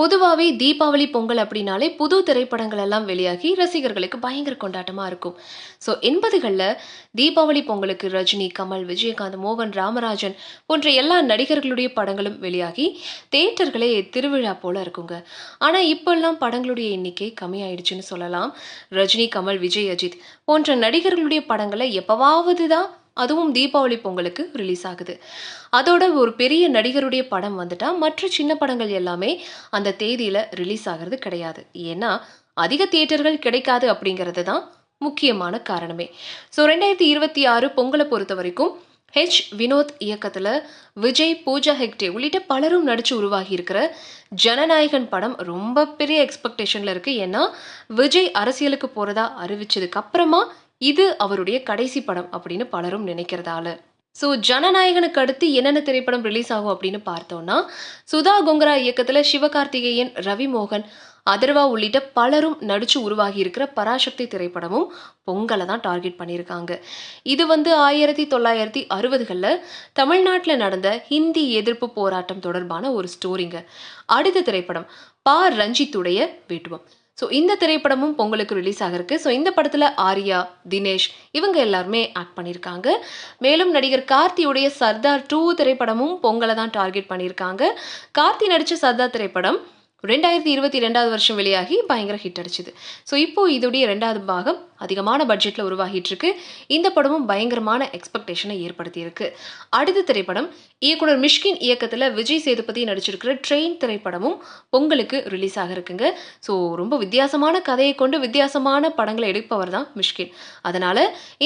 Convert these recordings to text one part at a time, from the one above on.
பொதுவாவே தீபாவளி, பொங்கல் அப்படின்னாலே புது திரைப்படங்கள் எல்லாம் வெளியாகி ரசிகர்களுக்கு பயங்கர கொண்டாட்டமா இருக்கும். ஸோ 80கள்ல தீபாவளி, பொங்கலுக்கு ரஜினி, கமல், விஜயகாந்த், மோகன், ராமராஜன் போன்ற எல்லா நடிகர்களுடைய படங்களும் வெளியாகி தியேட்டர்களே திருவிழா போல இருக்குங்க. ஆனா இப்பல்லாம் படங்களுடைய எண்ணிக்கை கம்மியாயிடுச்சுன்னு சொல்லலாம். ரஜினி, கமல், விஜய், அஜித் போன்ற நடிகர்களுடைய படங்கள எப்பவாவது தான் அதுவும் தீபாவளி, பொங்கலுக்கு ரிலீஸ் ஆகுது. அதோட ஒரு பெரிய நடிகருடைய படம் வந்துட்டா, மற்ற சின்ன படங்கள் எல்லாமே அந்த தேதியில ரிலீஸ் ஆகிறது கிடையாது. ஏன்னா, அதிக தியேட்டர்கள் கிடைக்காது அப்படிங்கிறது தான் முக்கியமான காரணமே. ஸோ 2026 பொங்கல பொறுத்தவரைக்கும் வினோத் இயக்கத்துல விஜய், பூஜா ஹெக்டே உள்ளிட்ட பலரும் நடிச்சு உருவாகி இருக்கிற ஜனநாயகன் படம் ரொம்ப பெரிய எக்ஸ்பெக்டேஷன்ல இருக்கு. ஏன்னா, விஜய் அரசியலுக்கு போறதா அறிவிச்சதுக்கு அப்புறமா இது அவருடைய கடைசி படம் அப்படின்னு பலரும் நினைக்கிறதால. ஸோ ஜனநாயகனுக்கு அடுத்து என்னென்ன திரைப்படம் ரிலீஸ் ஆகும் அப்படின்னு பார்த்தோம்னா, சுதா கொங்கரா இயக்கத்துல சிவகார்த்திகேயன், ரவி மோகன், அதர்வா உள்ளிட்ட பலரும் நடிச்சு உருவாகி இருக்கிற பராசக்தி திரைப்படமும் பொங்கலை தான் டார்கெட் பண்ணியிருக்காங்க. இது வந்து 1960கள்ல தமிழ்நாட்டுல நடந்த ஹிந்தி எதிர்ப்பு போராட்டம் தொடர்பான ஒரு ஸ்டோரிங்க. அடுத்த திரைப்படம் ரஞ்சித்துடைய வேட்டுவம். ஸோ இந்த திரைப்படமும் பொங்கலுக்கு ரிலீஸ் ஆகிருக்கு. ஸோ இந்த படத்துல ஆர்யா, தினேஷ் இவங்க எல்லாருமே ஆக்ட் பண்ணியிருக்காங்க. மேலும் நடிகர் கார்த்தியுடைய சர்தார் 2 திரைப்படமும் பொங்கலை தான் டார்கெட் பண்ணியிருக்காங்க. கார்த்தி நடிச்ச சர்தார் திரைப்படம் 2022 வருஷம் வெளியாகி பயங்கர ஹிட் அடிச்சுது. ஸோ இப்போ இதோடைய 2வது பாகம் அதிகமான பட்ஜெட்ல உருவாகிட்டு இருக்கு. இந்த படமும் பயங்கரமான எக்ஸ்பெக்டேஷனை ஏற்படுத்தி இருக்கு. அடுத்த திரைப்படம் இயக்குனர் மிஷ்கின் இயக்கத்துல விஜய் சேதுபதி நடிச்சிருக்கிற ட்ரெயின் திரைப்படமும் பொங்கலுக்கு ரிலீஸ் ஆக இருக்குங்க. ஸோ ரொம்ப வித்தியாசமான கதையை கொண்டு வித்தியாசமான படங்களை எடுப்பவர் தான் மிஷ்கின். அதனால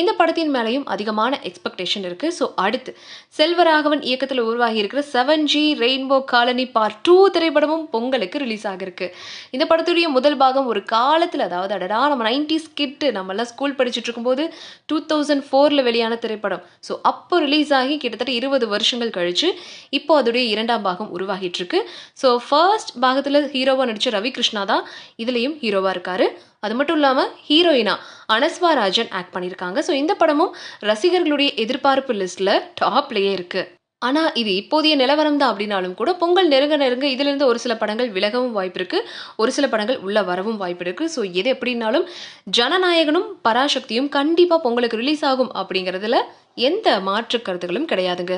இந்த படத்தின் மேலையும் அதிகமான எக்ஸ்பெக்டேஷன் இருக்கு. ஸோ அடுத்து செல்வராகவன் இயக்கத்துல உருவாகி இருக்கிற 7G ரெயின்போ காலனி பார்ட் 2 திரைப்படமும் பொங்கலுக்கு ரிலீஸ் ஆகிருக்கு. இந்த படத்துடைய முதல் பாகம் ஒரு காலத்துல, அதாவது அடடா நம்ம 90s கிட், நம்மெல்லாம் ஸ்கூல் படிச்சுட்டு இருக்கும்போது 2004ல வெளியான திரைப்படம். ஸோ அப்போ ரிலீஸ் ஆகி கிட்டத்தட்ட 20 வருஷங்கள் கழிச்சு இப்போ அதோடைய 2ஆம் பாகம் உருவாகிட்டு இருக்கு. ஸோ ஃபர்ஸ்ட் பாகத்துல ஹீரோவா நடிச்ச ரவி கிருஷ்ணா தான் இதுலயும் ஹீரோவா இருக்காரு. அது மட்டும் இல்லாம ஹீரோயினா அனஸ்வா ராஜன் ஆக்ட் பண்ணியிருக்காங்க. ஸோ இந்த படமும் ரசிகர்களுடைய எதிர்பார்ப்பு லிஸ்ட்ல டாப்லயே இருக்கு. ஆனா இது இப்போதைய நிலவரம் தான் அப்படின்னாலும் கூட பொங்கல் நெருங்க நெருங்க இதுல இருந்து ஒரு சில படங்கள் விலகவும் வாய்ப்பு இருக்கு, ஒரு சில படங்கள் உள்ள வரவும் வாய்ப்பு இருக்கு. ஸோ எது எப்படின்னாலும் ஜனநாயகனும் பராசக்தியும் கண்டிப்பா பொங்கலுக்கு ரிலீஸ் ஆகும் அப்படிங்கிறதுல எந்த மாற்று கருத்துகளும் கிடையாதுங்க.